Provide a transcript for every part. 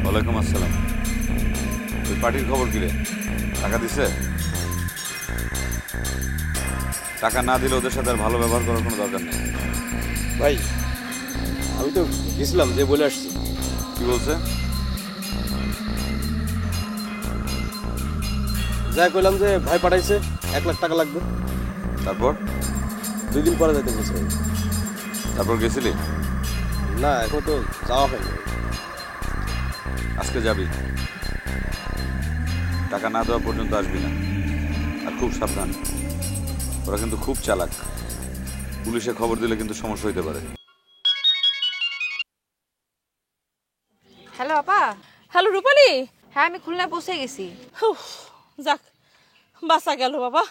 ওয়ালাইকুম আসসালাম। ওই পার্টির খবর কি রে? টাকা দিছে? টাকা না দিলে ওদের সাথে আর ভালো ব্যবহার করার কোনো দরকার নেই। ভাই আমি তো গেছিলাম, যে বলে আসছি। কি বলছে? যাই কইলাম যে ভাই পাঠাইছে, 1 লাখ টাকা লাগবে। তারপর 2 দিন পরে যাইতে বলছে। তারপর গেছিলি? না, এখন তো যাওয়া হয়নি। আজকে যাবি, টাকা না দেওয়া পর্যন্ত আসবি না। আর খুব সাবধান, ওরা কিন্তু খুব চালাক। পুলিশে খবর দিলে কিন্তু সমস্যা হইতে পারে। হ্যালো আপা। হ্যালো রূপালী। হ্যাঁ, আমি খুলনায় পৌঁছে গেছি। যাক, বাসা গেল বাবা।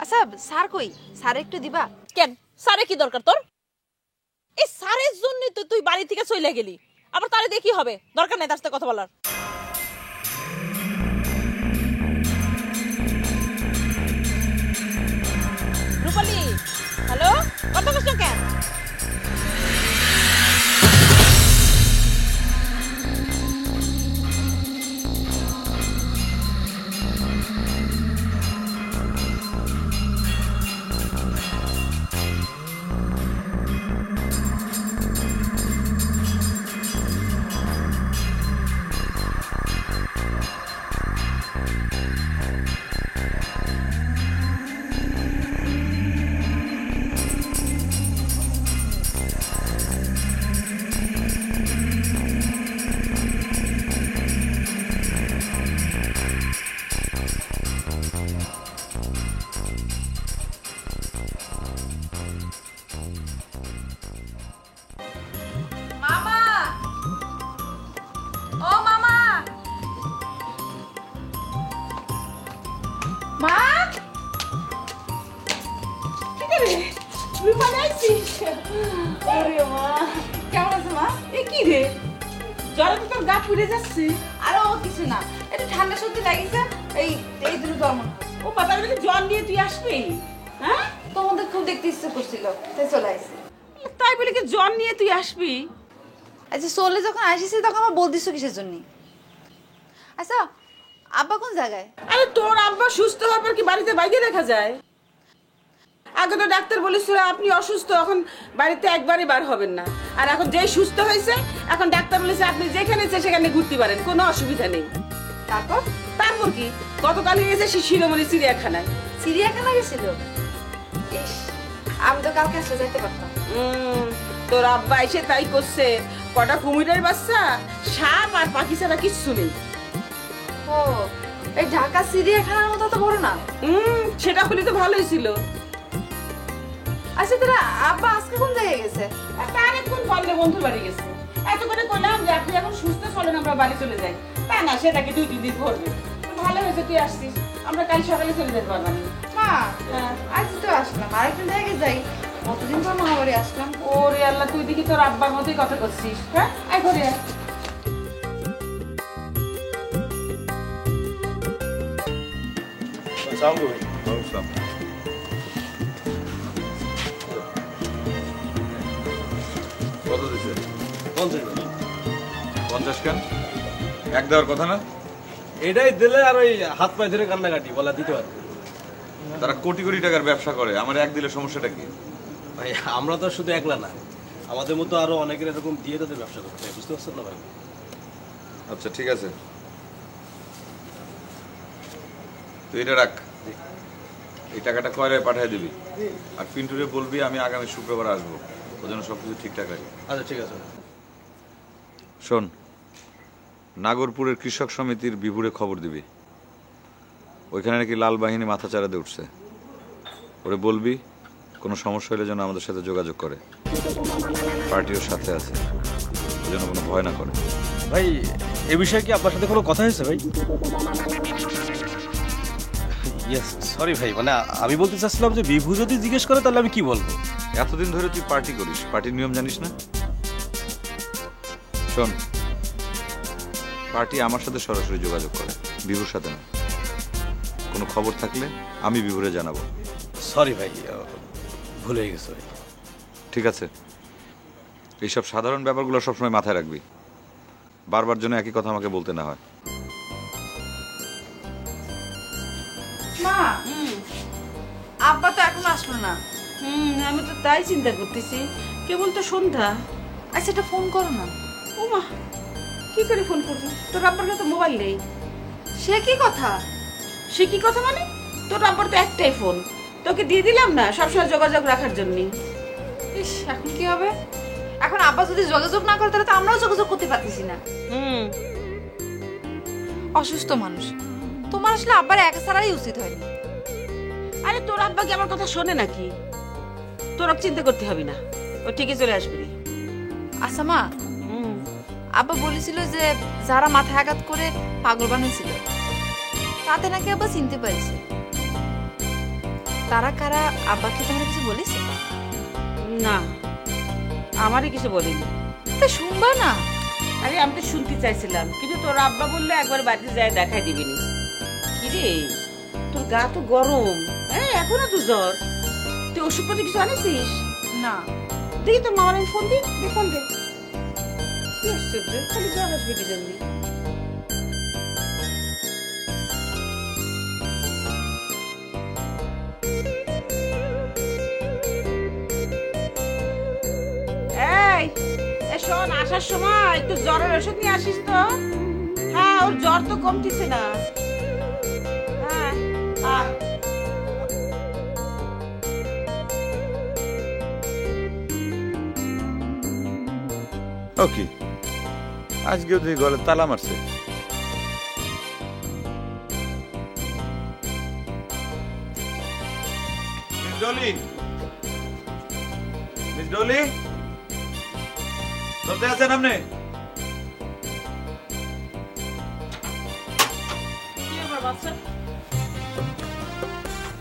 আচ্ছা, স্যার কই? স্যার একটু দিবা? কেন, স্যারে কি দরকার তোর? এই স্যারের জন্য তো তুই বাড়ি থেকে চলে গেলি, আবার তারে দিয়ে কি হবে? দরকার নাই তার সাথে কথা বলার। রূপালী, হ্যালো, কথা বলছো কেন? মামা, ও মামা, মা, কি রে? রূপালী আইছিস? আরে মা, কেমন আছো মা? এ কি রে, জ্বরে তো তোর গা পুড়ে যাচ্ছে। আরে ও কিছু না, একটু ঠান্ডা সর্দি লাগিছে। এই এই দ্রুত আমার ও পাতা বলে জ্বর নিয়ে তুই আসবি? হ্যাঁ, তোমাদের খুব দেখতে ইচ্ছে করছিল, তাই চলে আসছি। তাই বলে কি জ্বর নিয়ে তুই আসবি? আচ্ছা, চলে যখন আসিস তখন আমার বলতিস কিসের জন্য? আচ্ছা, আব্বা কোন জায়গায়? আরে তোর আব্বা সুস্থ হওয়ার পর কি বাড়িতে বাইরে দেখা যায়? আগে তো ডাক্তার বলেছিল আপনি অসুস্থ, এখন বাড়িতে একবারই বার হবেন না। আর এখন যেই সুস্থ হয়েছে, এখন ডাক্তার বলেছে আপনি যেখানে ইচ্ছে সেখানে ঘুরতে পারেন, কোনো অসুবিধা নেই। তারপর? তারপর কি, গতকাল গেছে সে শিরোমণি চিড়িয়াখানায়। চিড়িয়াখানা গেছিল? ইস, আমি তো কালকে আসলে যাইতে পারতাম। তোর আব্বা এসে তাই করছে, কটা কুমিরের বাচ্চা, সাপ আর পাখি ছাড়া কিচ্ছু নেই। ও, এই ঢাকা চিড়িয়াখানার মতো তো বড় না? সেটা হলে তো ভালোই ছিল। আচ্ছা, তোরা আব্বা আজকে কোন জায়গায় গেছে? তার এখন বললে বন্ধুর বাড়ি গেছে। এত করে বললাম যে আপনি এখন সুস্থ, চলেন আমরা বাড়ি চলে যাই। তা না, সেটাকে 2-3 দিন ধরবে। ভালো হয়েছে তুই আসছিস, আমরা কাল সকালে চলে যেতে পারবাম। মা, আজ তো আসলাম, আরেকটা জায়গায় যাই। কতদিন পর মামা বাড়ি আসলাম। ওরে আল্লাহ, তুই দেখি তোর আব্বার মতোই কথা করছিস। হ্যাঁ, আয় ঘরে আয়। কত দিছে? 50 কেন? 1 দেওয়ার কথা না? এটাই দিলে আর ওই হাত পায়ে ধরে কান্নাকাটি বলা দিতে পারবে। তারা কোটি কোটি টাকার ব্যবসা করে, আমার 1 দিলে সমস্যাটা কি? ভাই আমরা তো শুধু একলা না, আমাদের মতো আরো অনেকের এরকম দিয়ে তাদের ব্যবসা করতে হয়, বুঝতে পারছেন না ভাই? আচ্ছা ঠিক আছে, তুই এটা রাখ। এই টাকাটা কয়রায় পাঠিয়ে দিবি, আর পিন্টুরে বলবি আমি আগামী শুক্রবার আসবো, ওই জন্য সবকিছু ঠিকঠাক রাখি। আচ্ছা ঠিক আছে। শোন, নাগরপুরের কৃষক সমিতির বিপুরে খবর দিবি, ওইখানে নাকি লাল বাহিনী মাথা চাড়াতে উঠছে। ওরে বলবি কোনো সমস্যা হলে যেন আমাদের সাথে যোগাযোগ করে, পার্টির সাথে আছে, ওই জন্য কোনো ভয় না করে। ভাই এ বিষয়ে কি আপনার সাথে কোনো কথা হয়েছে ভাই? ইয়েস সরি ভাই, মানে আমি বলতে চাচ্ছিলাম যে বিভু যদি জিজ্ঞেস করে তাহলে আমি কি বলবো। এতদিন ধরে তুই পার্টি করিস, পার্টির নিয়ম জানিস না? শোন, পার্টি আমার সাথে সরাসরি যোগাযোগ করে, বিভুর সাথে না। কোনো খবর থাকলে আমি বিভুরে জানাবো। সরি ভাই, ভুল হয়ে গেছে ভাই। ঠিক আছে, এইসব সাধারণ ব্যাপারগুলো সবসময় মাথায় রাখবি, বারবার যেন একই কথা আমাকে বলতে না হয়। মা, আব্বা তো এখনো আসলো না। আমি তো তাই চিন্তা করতেছি, কেবল তো সন্ধ্যা। আচ্ছা, একটা ফোন করো না। ও মা, কি করে ফোন করবো? তোর আব্বার কাছে তো মোবাইল নেই। সে কি কথা? সে কি কথা মানে? তোর আব্বার তো একটাই ফোন, তোকে দিয়ে দিলাম না সবসময় যোগাযোগ রাখার জন্য। ইস, এখন কি হবে? এখন আব্বা যদি যোগাযোগ না করে তাহলে তো আমরাও যোগাযোগ করতে পারতেছি না। অসুস্থ মানুষ, তোমার আসলে আব্বার একা ছাড়াই উচিত হয়নি। আরে তোর আব্বা কি আমার কথা শোনে নাকি? তোর চিন্তা করতে হবে না, ও ঠিকই চলে আসবি। আচ্ছা মা, আব্বা বলেছিল যে যারা মাথায় আঘাত করে পাগল বানিয়েছিল তাতে নাকি আব্বা চিনতে পারছে। তারা কারা? আব্বাকে তোমরা কিছু বলেছে? না, আমারই কিছু বলিনি। তা শুনবা না? আরে আমি তো শুনতে চাইছিলাম, কিন্তু তোর আব্বা বললে একবার বাড়িতে যায় দেখাই দিবিনি। কি রে, তোর গা তো গরম, হ্যাঁ এখনো তো জ্বর। তুই ওষুধপত্র কিছু আনিসিস? না। দেখি তোর মামার আমি ফোন দিই, ফোন দে। কি আশ্চর্য, খালি জ্বর আসবে কি জন্য? এই শোন, আসার সময় একটু জ্বরের ওষুধ নিয়ে আসিস তো। হ্যাঁ, ওর জ্বর তো কমতিছে না। হ্যাঁ, আয়। ওকে, আজকেও তুই গলে তালা মারছে। মিস ডলি, মিস ডলি, শুনতে আছেন আপনি?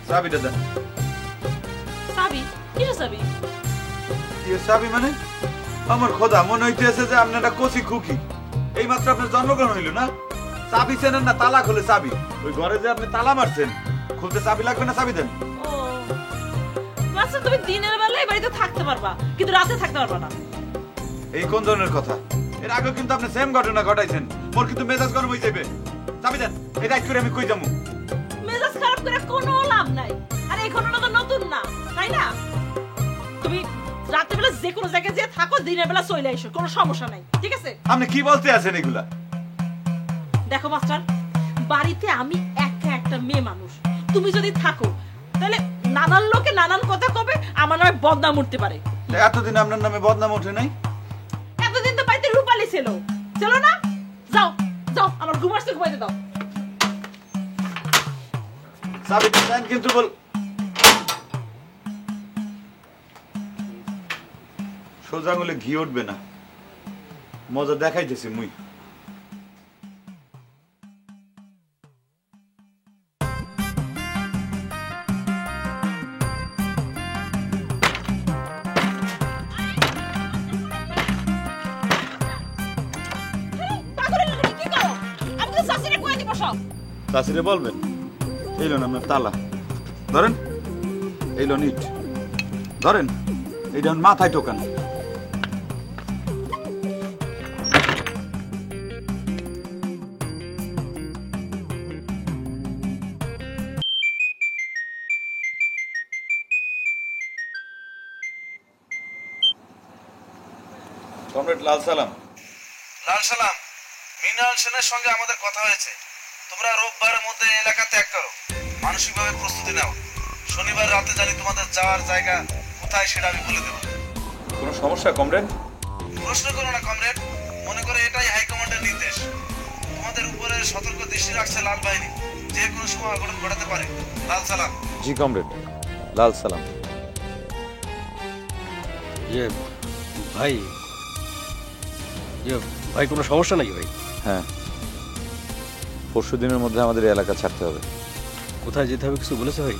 চাবিটা দেন। সাবি? কিসের সাবি? কি চাবি মানে? আমার খোদা, মনে হইতেছে যে আপনারা কচি খুকি। এই মাত্র আপনার জন্মগ্রহণ হইল না? চাবি চেনেন না? তালা খুলে চাবি। ওই ঘরে যে আপনি তালা মারছেন, খুলতে চাবি লাগবে না? চাবি দেন। ও আচ্ছা, তুমি দিনের বেলায় বাড়িতে থাকতে পারবা কিন্তু রাতে থাকতে পারবা না। এই কোন ধরনের কথা? এর আগে কিন্তু আপনি সেম ঘটনা ঘটাইছেন। মোর কিন্তু মেজাজ গরম হয়ে যাবে। চাবি দেন। এই রাত করে আমি কই যাবো? মেজাজ খারাপ করে কোনো লাভ নাই। আর এই ঘটনা তো নতুন না, তাই না? তুমি রাতে বেলা যে কোনো জায়গায় যেয়ে থাকো, দিনের বেলা চলে এসো, কোনো সমস্যা নাই, ঠিক আছে? আপনি কি বলতে আছেন এগুলা? দেখো মাস্টার, বাড়িতে আমি একা একটা মেয়ে মানুষ। তুমি যদি থাকো তাহলে নানান লোকে নানান কথা কবে, আমার নামে বদনাম উঠতে পারে। এতদিন আপনার নামে বদনাম ওঠে নাই? এতদিন তো বাড়িতে রূপালি ছিল, চলো না? যাও যাও, আমার ঘুমাচ্ছে, ঘুমাইতে দাও। চাবি দেন কিন্তু বল। সোজা আঙুলে ঘি উঠবে না। মজা দেখাইতেছি মুই। চাষিরে বলবেন এই লোন আপনার তালা ধরেন, এই লোন ইট ধরেন, এই যেমন মাথায় টোকান। কমরেড লাল সালাম। লাল সালাম, মৃণাল সেনের সঙ্গে আমাদের কথা হয়েছে। তোমরা রোববারের মধ্যে এলাকা ত্যাগ করো, মানসিকভাবে প্রস্তুতি নাও। শনিবার রাতে জানি তোমাদের যাওয়ার জায়গা কোথায় সেটা আমি বলে দেবো। কোনো সমস্যা কমরেড? প্রশ্ন করো না কমরেড, মনে করে এটাই হাইকমান্ডের নির্দেশ। তোমাদের উপরে সতর্ক দৃষ্টি রাখছে লাল বাহিনী, যে কোনো সময় অঘটন ঘটাতে পারে। লাল সালাম। জি কমরেড, লাল সালাম। ভাই ভাই, কোনো সমস্যা নাকি ভাই? হ্যাঁ, পরশু দিনের মধ্যে আমাদের এই এলাকা ছাড়তে হবে। কোথায় যেতে হবে কিছু বলেছে ভাই?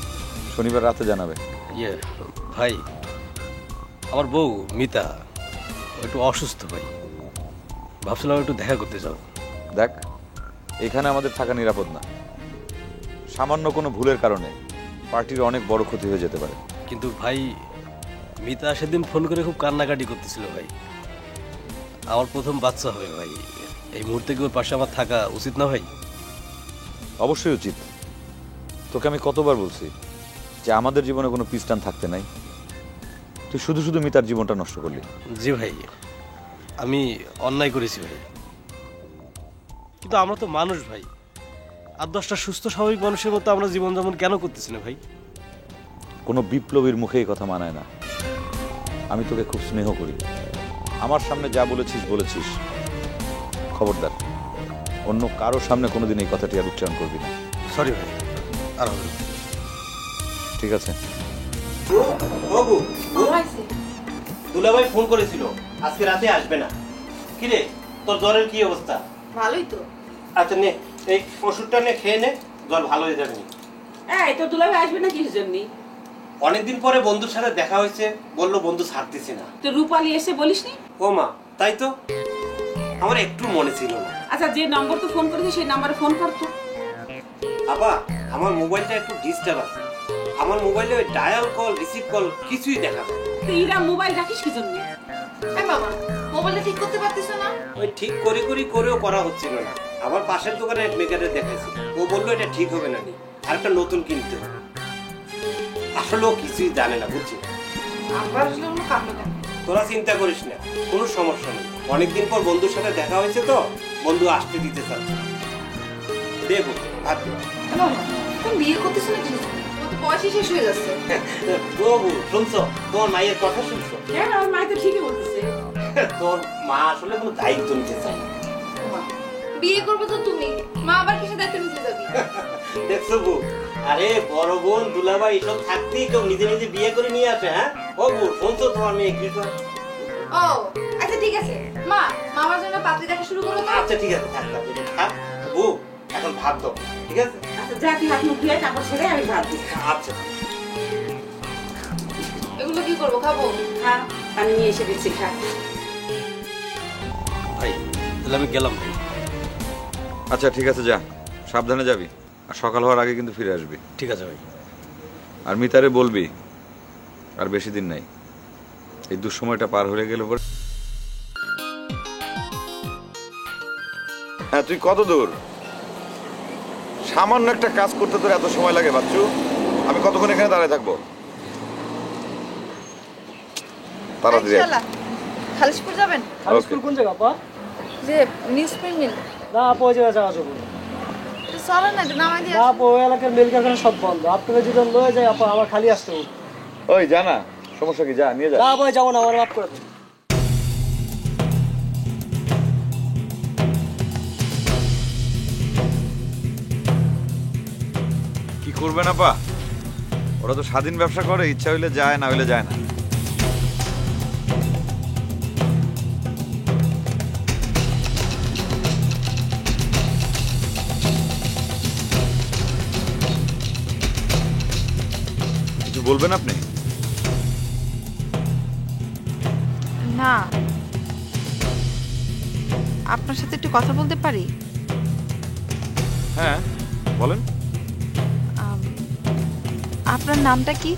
শনিবার রাতে জানাবে। ইয়ে ভাই, আমার বউ মিতা একটু অসুস্থ ভাই, ভাবছিলাম একটু দেখা করতে যাও। দেখ, এখানে আমাদের থাকা নিরাপদ না। সামান্য কোনো ভুলের কারণে পার্টির অনেক বড় ক্ষতি হয়ে যেতে পারে। কিন্তু ভাই, মিতা সেদিন ফোন করে খুব কান্নাকাটি করতেছিল ভাই। আমার প্রথম বাচ্চা হবে ভাই, এই মুহূর্তে কি ওর পাশে আমার থাকা উচিত না ভাই? অবশ্যই উচিত। তোকে আমি কতবার বলছি যে আমাদের জীবনে কোনো পিস্টান থাকতে নাই, তুই শুধু শুধু মিতার জীবনটা নষ্ট করলি। জি ভাই, আমি অন্যায় করেছি ভাই, কিন্তু আমরা তো মানুষ ভাই। আর 10টা সুস্থ স্বাভাবিক মানুষের মতো আমরা জীবনযাপন কেন করতেছি না ভাই? কোনো বিপ্লবীর মুখে এই কথা মানায় না। আমি তোকে খুব স্নেহ করি, আমার সামনে যা বলেছিস বলেছিস। খবরদার অন্য কারোর সামনে কোনোদিন এই কথাটি আর উচ্চারণ করবি না। সরি ভাই, আর হবে না। ঠিক আছে? বাবু, হয়েছে দুলাভাই ফোন করেছিল আজকে রাতে আসবে না। কিরে, তোর জ্বরের কি অবস্থা? ভালোই তো। আচ্ছা নে, এই ওষুধটা নে, খেয়ে নে, জ্বর ভালো হয়ে যাবে। এই তো দুলাভাই আসবে না কিসের জন্য? অনেকদিন পরে বন্ধুর সাথে দেখা হয়েছে, বললো বন্ধু ছাড়তেছি না। তো রূপালী এসে বলিসনি? ও মা, তাই তো, আমার একটু মনে ছিল না। আচ্ছা, যে নম্বর তো ফোন করেছে সেই নাম্বারে ফোন করতো। বাবা, আমার মোবাইলটা একটু ডিস্টার্ব আছে। আমার মোবাইলে ওই ডায়াল কল রিসিভ কল কিছুই দেখা যায়। তো ইরা মোবাইল রাখিস কি জন্য? বাবা, মোবাইলটা ঠিক করতে পারতিস না? ওই ঠিক করেও করা হচ্ছিল না। আমার পাশের দোকানে এক মেকারের দেখাইছি, ও বললো এটা ঠিক হবে না, আর একটা নতুন কিনতে হবে। আসলে ও কিছুই জানে না, বুঝছিস? আবার আসলে কামড় কেন? তোরা চিন্তা করিস না, কোনো সমস্যা নেই। অনেকদিন পর বন্ধুর সাথে দেখা হয়েছে তো, বন্ধু আসতে দিতে চাচ্ছে। দেবো ভাত দে। তুমি বিয়ে করতেছ না কি? তোমার তো বয়সই শেষ হয়ে যাচ্ছে। বাবু, শুনছো? তোমার মায়ের কথা শুনছো? হ্যাঁ, আমার মা তো ঠিকই বলতেছে। তোর মা আসলে কোনো দায়িত্ব নিতে চায় না। বিয়ে করবে তো তুমি, মা আবার কিসে দায়িত্ব নিতে যাবি? দেখছো বউ, আরে বড় বোন দুলাভাই এসব থাকতেই কেউ নিজে নিজে বিয়ে করে নিয়ে আসে। হ্যাঁ ও বউ, শুনছো তোমার মেয়ে কি করে? ও আচ্ছা ঠিক আছে, মা মামার জন্য পাত্রী দেখা শুরু করো তো। আচ্ছা ঠিক আছে, থাক বউ, এখন ভাত দাও, ঠিক আছে? আচ্ছা, যা তুই হাত মুখ ধুয়ে কাপড় ছেড়ে আমি ভাত দিই। আচ্ছা এগুলো কি করবো, খাবো? হ্যাঁ, আমি নিয়ে এসে দিচ্ছি, খা। ভাই তাহলে আমি গেলাম ভাই। আচ্ছা ঠিক আছে, যা, সাবধানে যাবি, আর সকাল হওয়ার আগে কিন্তু ফিরে আসবি। ঠিক আছে ভাই। আর মিতারে বলবি আর বেশি দিন নাই, এই দুঃসময়টা পার হয়ে গেলে পরে। হ্যাঁ, তুই কত দূর? সামান্য একটা কাজ করতে তোর এত সময় লাগে বাচ্চু? আমি কতক্ষণ এখানে দাঁড়ায় থাকবো? তাড়াতাড়ি আয়। খালিশপুর যাবেন? খালিশপুর কোন জায়গা আপা? যে নিউজ প্রিন্ট মিল। না আপা, ওই জায়গায় যাওয়া যাবে না। চলেন না, নামাই দিয়ে না আপা, ওই এলাকার মিল কারখানা সব বন্ধ। আপনাকে যদি লয়ে যায় আপা, আমার খালি আসতে হবে। ওই জানা সমস্যা কি, যা নিয়ে যা। না আপা, যাবো না, আমার মাফ করে দিন। কি করবে না পা, ওরা তো স্বাধীন ব্যবসা করে, ইচ্ছা হইলে যায়, না হইলে যায় না। কিছু বলবেন আপনি? না, আপনার সাথে একটু কথা বলতে পারি? হ্যাঁ বলেন। আপনার নামটা কি?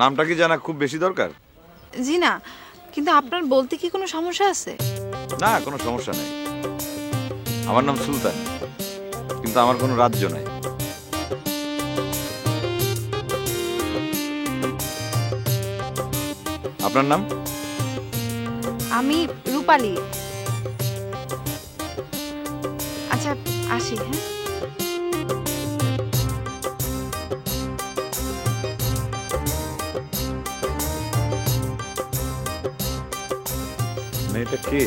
নামটা কি জানা খুব বেশি দরকার? জি না, কিন্তু আপনার বলতে কি কোনো সমস্যা আছে? না, কোনো সমস্যা নেই। আমার নাম সুলতান, কিন্তু আমার কোনো রাজ্য নাই। আপনার নাম? আমি রূপালী। আচ্ছা আসি, হ্যাঁ। মেয়েটা কে?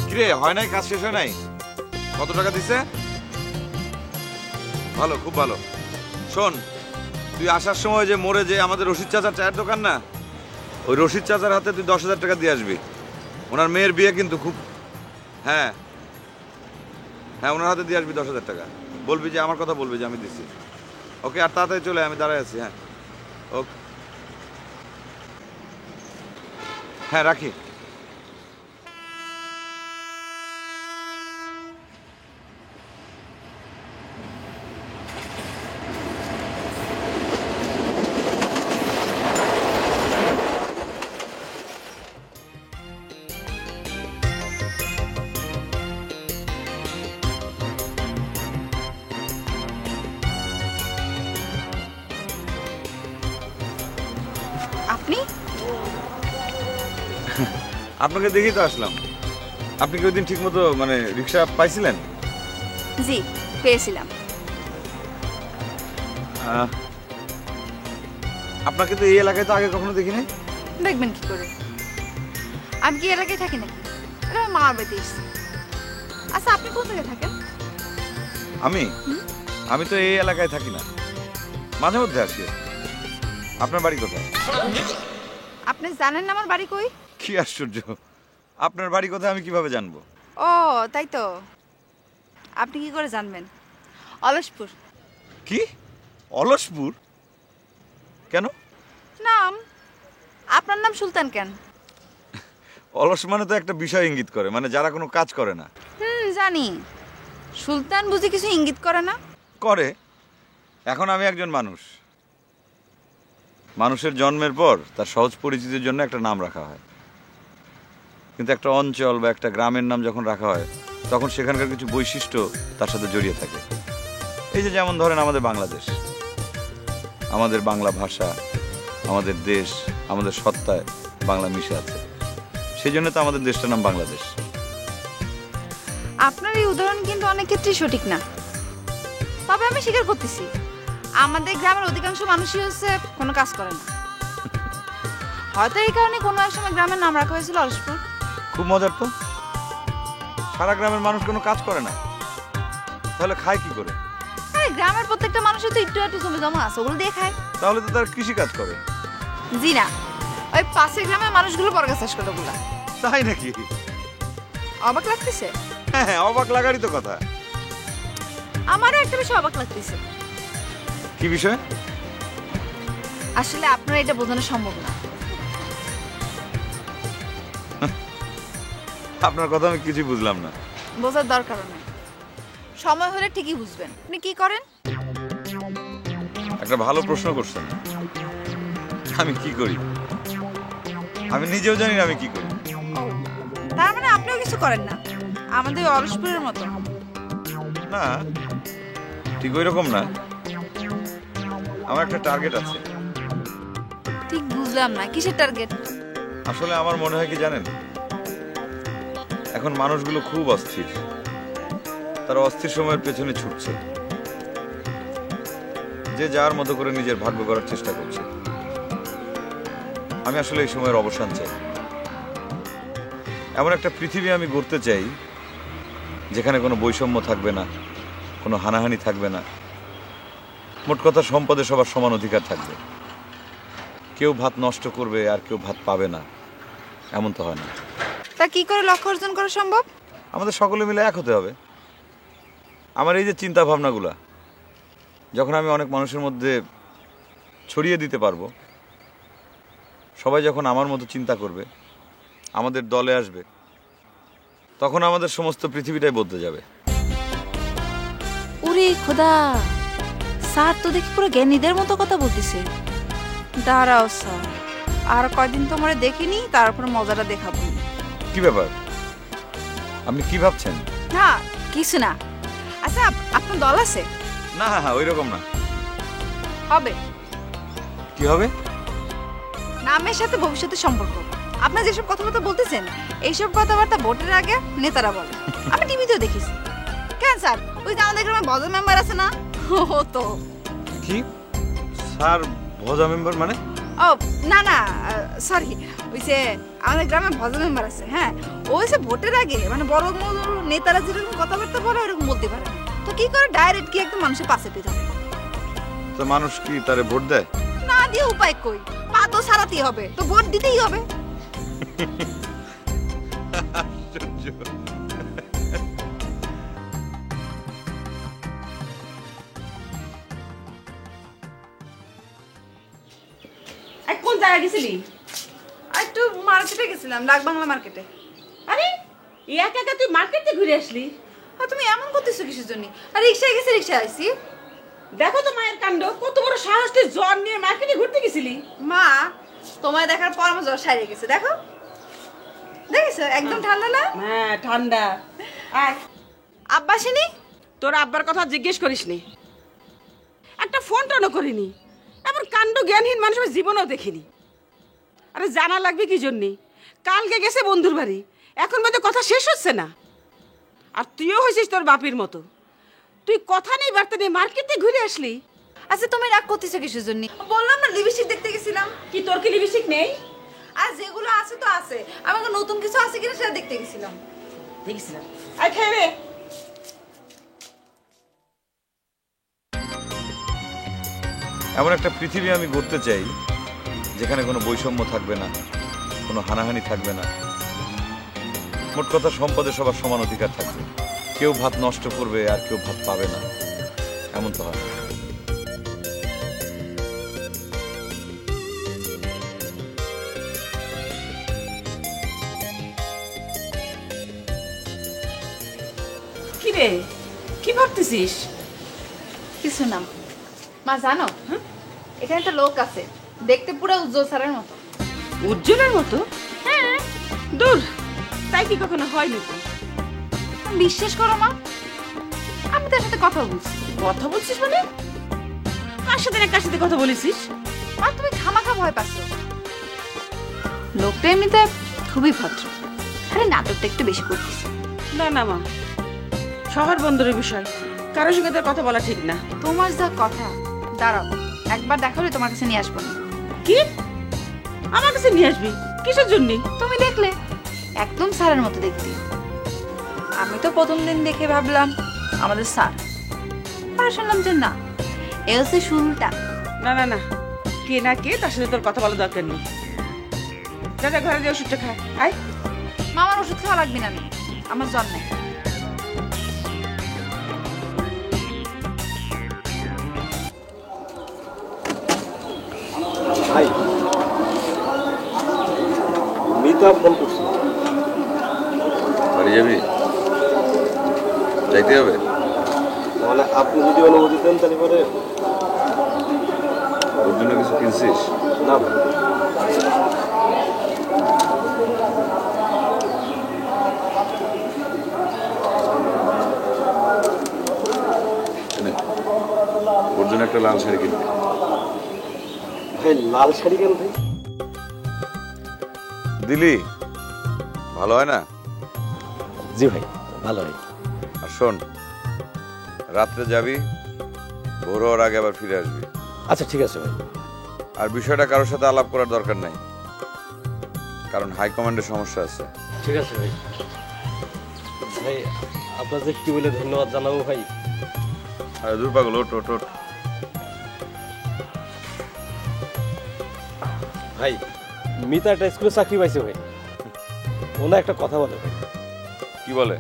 কিরে, হয় নাই, কাজ শেষ হয় নাই? কত টাকা দিছে? ভালো, খুব ভালো। শোন, তুই আসার সময় যে মোড়ে যে আমাদের রশিদ চাচার চায়ের দোকান না, ওই রশিদ চাচার হাতে তুই 10,000 টাকা দিয়ে আসবি। ওনার মেয়ের বিয়ে কিন্তু খুব, হ্যাঁ হ্যাঁ, ওনার হাতে দিয়ে আসবি 10,000 টাকা। বলবি যে আমার কথা বলবি যে আমি দিচ্ছি। ওকে, আর তাড়াতাড়ি চলে আয়, আমি দাঁড়ায় আছি। হ্যাঁ ওকে, হ্যাঁ রাখি। আপনি? আপনাকে দেখেই তো আসলাম। আপনি কি ওই দিন ঠিক মতো মানে রিক্সা পাইছিলেন? জি, পেয়েছিলাম। আপনাকে তো এই এলাকায় তো আগে কখনো দেখিনি। দেখবেন কি করে? আমি কি এলাকায় থাকি নাকি? এটা আমার মামার বাড়িতে এসেছি। আচ্ছা, আপনি কোন জায়গায় থাকেন? আমি তো এই এলাকায় থাকি না, মাঝে মধ্যে আসি। আপনার বাড়ি কোথায়? আপনি জানেন না আমার বাড়ি কই? কি আশ্চর্য, আপনার বাড়ি কোথায় আমি কিভাবে জানবো? ও তাই তো, আপনি কি করে জানবেন? অলসপুর। কি অলসপুর? কেন? নাম, আপনার নাম সুলতান কেন? অলস মানে তো একটা বিষয় ইঙ্গিত করে, মানে যারা কোনো কাজ করে না। জানি। সুলতান বুঝি কিছু ইঙ্গিত করে না? করে। এখন আমি একজন মানুষ, মানুষের জন্মের পর তার সহজ পরিচিতির জন্য একটা নাম রাখা হয়, কিন্তু একটা অঞ্চল বা একটা গ্রামের নাম যখন রাখা হয় তখন সেখানকার কিছু বৈশিষ্ট্য তার সাথে জড়িয়ে থাকে। এই যে যেমন ধরেন আমাদের বাংলাদেশ, আমাদের বাংলা ভাষা, আমাদের দেশ, আমাদের সত্তায় বাংলা মিশে আছে, সেই জন্য তো আমাদের দেশটার নাম বাংলাদেশ। আপনার এই উদাহরণ কিন্তু অনেক ক্ষেত্রেই সঠিক না, তবে আমি স্বীকার করতেছি আমাদের গ্রামের অধিকাংশ মানুষই হচ্ছে কোনো কাজ করে না। হয়তো এই কারণে কোনো এক সময় গ্রামের নাম রাখা হয়েছিল অলসপুর। খুব মজার তো, সারা গ্রামের মানুষ কোনো কাজ করে না, তাহলে খায় কি করে? আরে গ্রামের প্রত্যেকটা মানুষের তো একটু একটু জমি জমা আছে, ওগুলো দিয়ে খায়। তাহলে তো তার কৃষি কাজ করে। জি না, ওই পাশের গ্রামের মানুষগুলো বর্গা চাষ করে ওগুলা। তাই নাকি? অবাক লাগতেছে? হ্যাঁ, অবাক লাগারই তো কথা। আমারও একটা বিষয় অবাক লাগতেছে। কি বিষয়? আসলে আপনার এটা বোঝানো সম্ভব না। আপনার কথা আমি কিছুই বুঝলাম না। বোঝার দরকার নেই, সময় হলে ঠিকই বুঝবেন। আপনি কি করেন? একটা ভালো প্রশ্ন করছেন। আমি কি করি আমি নিজেও জানি না আমি কি করি। তার মানে আপনিও কিছু করেন না, আমাদের অলসপুরের মতো? না, ঠিক ওই রকম না। আমার একটা টার্গেট আছে। ঠিক বুঝলাম না, কিসের টার্গেট? আসলে আমার মনে হয় কি জানেন, এখন মানুষগুলো খুব অস্থির, তারা অস্থির সময়ের পেছনে ছুটছে, যে যার মতো করে নিজের ভাগ্য করার চেষ্টা করছে। আমি আসলে এই সময়ের অবসান চাই। এমন একটা পৃথিবী আমি গড়তে চাই যেখানে কোনো বৈষম্য থাকবে না, কোনো হানাহানি থাকবে না, মোট কথা সম্পদে সবার সমান অধিকার থাকবে। কেউ ভাত নষ্ট করবে আর কেউ ভাত পাবে না, এমন তো হয় না। তা কি করে লক্ষ্য অর্জন করা সম্ভব? আমাদের সকলে মিলে এক হতে হবে। আমার এই যে চিন্তা ভাবনাগুলা যখন আমি অনেক মানুষের মধ্যে ছড়িয়ে দিতে পারবো, সবাই যখন আমার মতো চিন্তা করবে, আমাদের দলে আসবে, তখন আমাদের সমস্ত পৃথিবীটাই বদলে যাবে। ওরে খোদা, স্যার তো দেখি পুরো জ্ঞানীদের মতো কথা বলতেছে। দাঁড়াও স্যার, আর কয়দিন তোমারে দেখিনি, তারপরে মজাটা দেখাবো। কি ব্যাপার, আপনি কি ভাবছেন? না কিছু না। আচ্ছা, আপনার দল আছে? না, ওই রকম না। হবে। কি হবে? নামের সাথে ভবিষ্যতের সম্পর্ক। আপনি যেসব কথাবার্তা বলতেছেন, এইসব কথাবার্তা ভোটের আগে নেতারা বলে। আমি টিভিতেও দেখেছি। কেন স্যার, ওই যে আমাদের গ্রামে ভজন মেম্বার আছে না, ও তো। কি স্যার ভজা মেম্বার মানে? ও না না, সরি, ওই যে আমাদের গ্রামে ভজন মেম্বার আছে। হ্যাঁ, ওই যে ভোটের আগে মানে বড় নেতারা যেরকম কথাবার্তা বলে ওরকম বলতে পারে না, তো কি করে ডাইরেক্ট কি একদম মানুষের পাশে পেয়ে যাবে? তো মানুষ কি তারে ভোট দেয়? না দিয়ে উপায় কই, পা তো সারাতেই হবে, তো ভোট দিতেই হবে। কোন জায়গায় গেছিলি? আর একটু মার্কেটে গেছিলাম, ডাক বাংলা মার্কেটে। আরে একা একা তুই মার্কেটে ঘুরে আসলি? আর তুমি এমন করতেছো কিসের জন্য? আর রিক্সায় গেছি, রিক্সায় আইছি। দেখো তো মায়ের কাণ্ড, কত বড় সাহস, তুই জ্বর নিয়ে মার্কেটে ঘুরতে গেছিলি? মা, তোমায় দেখার পর আমার জ্বর সারিয়ে গেছে। দেখো, দেখেছো একদম ঠান্ডা না? হ্যাঁ ঠান্ডা। আর আব্বা আসেনি? তোর আব্বার কথা জিজ্ঞেস করিসনি, একটা ফোন টোনও করিনি। এমন কাণ্ড জ্ঞানহীন মানুষ আমি জীবনেও দেখিনি। আরে জানা লাগবে কি জন্যে? কালকে গেছে বন্ধুর বাড়ি, এখন মধ্যে কথা শেষ হচ্ছে না। আর তুইও হয়েছিস তোর বাপির মতো, তুই কথা নেই বার্তা নেই মার্কেটে ঘুরে আসলি। আচ্ছা তুমি রাগ করতেছো কিসের জন্য? বললাম না লিপস্টিক দেখতে গেছিলাম। কি তোর কি লিপস্টিক নেই? আর যেগুলো আছে তো আছে, আমাকে নতুন কিছু আছে কিনা সেটা দেখতে গেছিলাম। দেখছিলাম। আয় খেয়ে রে। এমন একটা পৃথিবী আমি গড়তে চাই যেখানে কোনো বৈষম্য থাকবে না, কোনো হানাহানি থাকবে না। মোট কথা সম্পদে সবার সমান অধিকার থাকবে। কেউ ভাত নষ্ট করবে আর কেউ ভাত পাবে না, এমন তো হয় না। কি রে, কি ভাবতেছিস? কিছু না মা। জানো, এখানে একটা লোক আছে, দেখতে পুরো উজ্জ্বল স্যারের মতো। উজ্জ্বলের মতো? হ্যাঁ। দূর, তাই কি কখনো হয় নাকি? বিশ্বাস করো মা, আমি তার সাথে কথা বলছি। কথা বলছিস মানে? কার সাথে না কার সাথে কথা বলেছিস? আর তুমি খামাখা ভয় পাচ্ছ। লোকটা এমনিতে খুবই ভদ্র, আরে নাটকটা একটু বেশি করতেছে। না না মা, শহর বন্দরের বিষয়, কারোর সঙ্গে তোর কথা বলা ঠিক না। তোমার যা কথা, দাঁড়াও একবার দেখালে তোমার কাছে নিয়ে আসবো। কি আমার কাছে নিয়ে আসবি? কিসের জন্য? তুমি দেখলে একদম স্যারের মতো দেখতে। আমি তো প্রথম দিন দেখে ভাবলাম আমাদের স্যার, পরে শুনলাম যে না, এ হচ্ছে শুরুটা। না না না, কে না কে তার সাথে তোর কথা বলা দরকার নেই। যা যা ঘরে যে ওষুধটা খা। আয়। মামার ওষুধ খাওয়া লাগবে না, আমার জ্বর নেই। ভাই মিতা ফোন করছে। বাড়ি যাবি? যাইতে হবে? মানে আপনি যদি অনুমতি দেন তাহলে পরে। ওর জন্য কিছু কিনছিস? না ভাই। নে, ওর জন্য একটা লাল শাড়ি কিনবি। ভাই লাল শাড়ি কেন ভাই? দিলি ভালো হয় না? জি ভাই, ভালো হয়। আর শোন, রাত্রে যাবি, ভোর হওয়ার আগে আবার ফিরে আসবি। আচ্ছা ঠিক আছে ভাই। আর বিষয়টা কারোর সাথে আলাপ করার দরকার নাই, কারণ হাইকমান্ডের সমস্যা আছে। ঠিক আছে ভাই। ভাই আপনাদের কি বলে ধন্যবাদ জানাবো ভাই। আর দূর পাগল, ওট ওট ওট। ভাই মিতা একটা স্কুলে চাকরি পাইছে ভাই। ওনা একটা কথা বলে ভাই। কি বলে?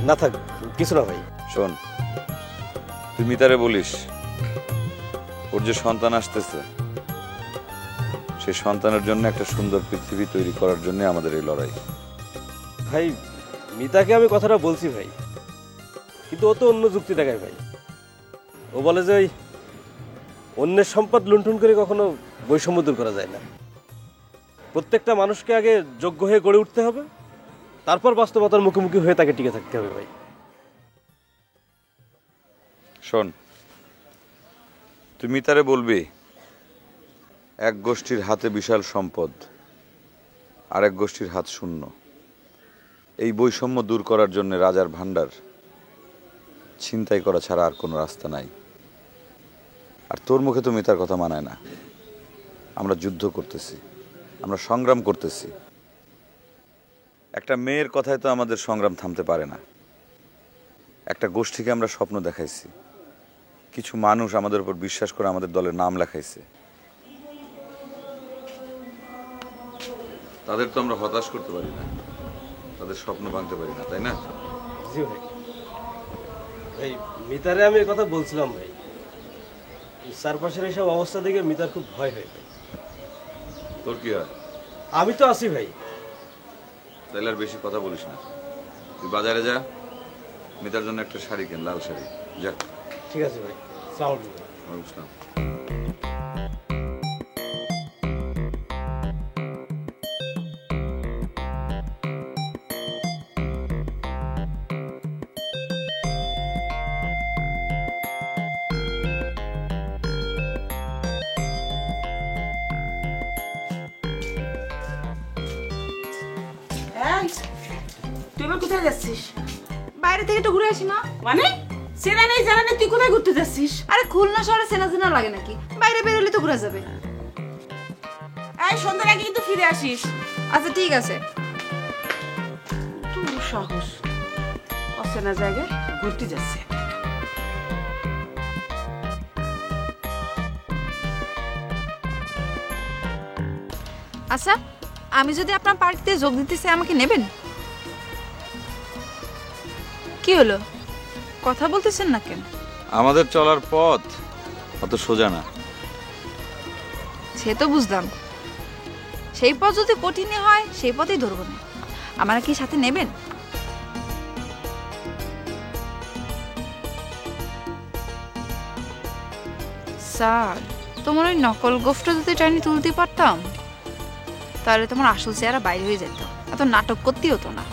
না থাক, কিছু না ভাই। শোন, তুই মিতারে বলিস ওর যে সন্তান আসতেছে, সেই সন্তানের জন্য একটা সুন্দর পৃথিবী তৈরি করার জন্য আমাদের এই লড়াই। ভাই মিতাকে আমি কথাটা বলছি ভাই, কিন্তু ও তো অন্য যুক্তি দেখায় ভাই। ও বলে যে ওই অন্যের সম্পদ লুণ্ঠন করে কখনো বৈষম্য দূর করা যায় না। প্রত্যেকটা মানুষকে আগে যোগ্য হয়ে গড়ে উঠতে হবে, তারপর বাস্তবতার মুখোমুখি হয়ে তাকে টিকে থাকতে হবে ভাই। শোন, তুই মিতারে বলবি এক গোষ্ঠীর হাতে বিশাল সম্পদ, আর এক গোষ্ঠীর হাত শূন্য। এই বৈষম্য দূর করার জন্য রাজার ভান্ডার ছিনতাই করা ছাড়া আর কোনো রাস্তা নাই। আর তোর মুখে তো মিতার কথা মানায় না। আমরা যুদ্ধ করতেছি, আমরা সংগ্রাম করতেছি। একটা মেয়ের কথায় তো আমাদের সংগ্রাম থামতে পারে না। একটা গোষ্ঠীকে আমরা স্বপ্ন দেখাইছি, কিছু মানুষ আমাদের উপর বিশ্বাস করে আমাদের দলের নাম লেখাইছে। তাদের তো আমরা হতাশ করতে পারি না, তাদের স্বপ্ন ভাঙতে পারি না, তাই না? জি ভাই। ভাই মিতারে আমি কথা বলছিলাম ভাই, চারপাশের এইসব অবস্থা দেখে মিতার খুব ভয় হয় ভাই। তোর কি হয়? আমি তো আছি ভাই। তাইলে আর বেশি কথা বলিস না, তুই বাজারে যা, মিতার জন্য একটা শাড়ি কেন, লাল শাড়ি, যা। ঠিক আছে ভাই, আসসালামু আলাইকুম। ওয়ালাইকুম আসসালাম। এই, তুই এবার কোথায় যাচ্ছিস? বাইরে থেকে একটু ঘুরে আসি মা। মানে সেনা নেই জানা নেই, তুই কোথায় ঘুরতে যাচ্ছিস? আরে খুলনা শহরে চেনা চেনা লাগে নাকি? বাইরে বেরোলে তো ঘুরে যাবে। এই সন্ধ্যার আগে কিন্তু ফিরে আসিস। আচ্ছা ঠিক আছে। তুই সাহস, অচেনা জায়গায় ঘুরতে যাচ্ছে। আচ্ছা, আমি যদি আপনার পার্টিতে যোগ দিতে চাই, আমাকে নেবেন? কি হলো, কথা বলতেছেন না কেন? আমাদের চলার পথ অত সোজা না। সে তো বুঝলাম, সেই পথ যদি কঠিনই হয় সেই পথেই ধরবো না। আমার কি সাথে নেবেন? স্যার, তোমার ওই নকল গোফটা যদি টাইনি তুলতে পারতাম, তাহলে তোমার আসল চেহারা বাইরে হয়ে যেত, এত নাটক করতে হতো না।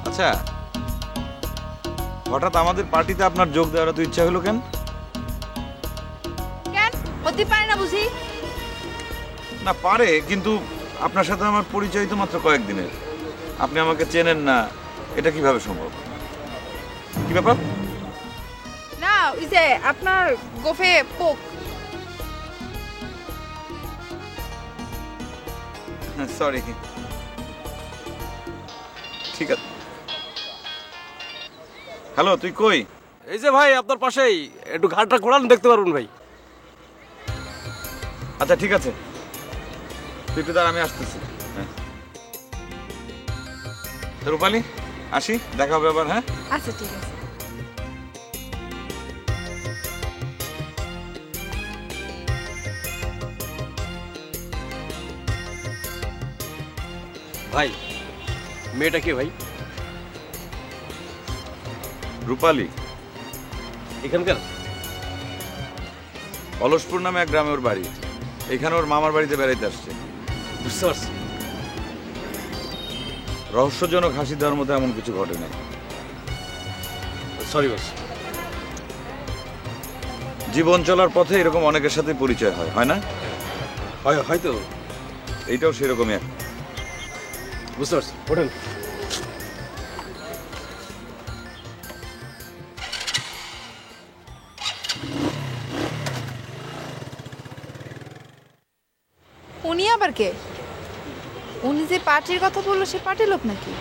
আচ্ছা, হঠাৎ আমাদের পার্টিতে আপনার যোগ দেওয়ার তো ইচ্ছা হলো কেন? কেন হতে পারে না বুঝি? না পারে, কিন্তু আপনার সাথে আমার পরিচয় তো মাত্র কয়েকদিনের, আপনি আমাকে চেনেন না, এটা কিভাবে সম্ভব? কি ব্যাপার? না, ওই যে আপনার গোফে পোক। সরি, ঠিক আছে। হ্যালো, তুই কই? এই যে ভাই আপনার পাশেই, একটু ঘাটটা ঘোরান, দেখতে পারবেন ভাই। আচ্ছা ঠিক আছে, তুই একটু দাঁড়া, আমি আসতেছি। হ্যাঁ রূপালী, আসি, দেখা হবে আবার। হ্যাঁ আচ্ছা ঠিক আছে। ভাই মেয়েটা কে ভাই? রূপালী এখানকার? অলসপুর নামে এক গ্রামে ওর বাড়ি, এখানে ওর মামার বাড়িতে বেড়াইতে আসছে। বুঝতে পারছি। রহস্যজনক হাসি দেওয়ার মতো এমন কিছু ঘটে নাই। Sorry boss. জীবন চলার পথে এরকম অনেকের সাথে পরিচয় হয়, হয় না? হয়তো। এইটাও সেরকমই এক। বুঝতে পারছি, ওঠেন। উনি আবার কে? উনি যে পার্টির কথা বললো, সে পার্টির লোক নাকি?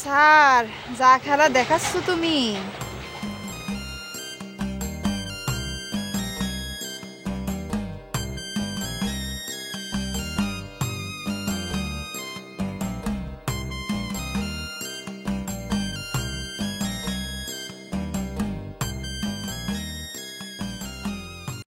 স্যার, যা খেলা দেখাচ্ছ তুমি,